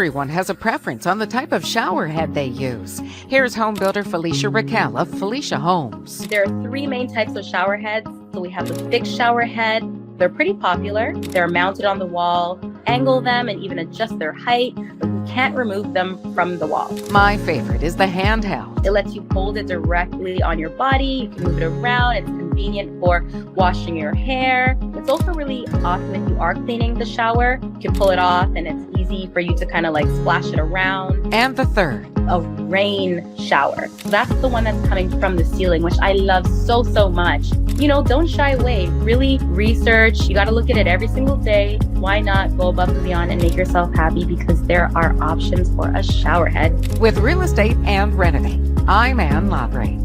Everyone has a preference on the type of shower head they use. Here's home builder Felicia Raquel of Felicia Homes. There are three main types of shower heads. So we have the fixed shower head. They're pretty popular. They're mounted on the wall, angle them, and even adjust their height, but you can't remove them from the wall. My favorite is the handheld. It lets you hold it directly on your body. You can move it around. It's convenient for washing your hair. It's also really awesome if you are cleaning the shower. You can pull it off, and it's easy for you to kind of like splash it around. And the third, a rain shower. That's the one that's coming from the ceiling, which I love so, so much. You know, don't shy away. Really research. You got to look at it every single day. Why not go above and beyond and make yourself happy? Because there are options for a shower head. with Real Estate and Renovate. I'm Ann Labre.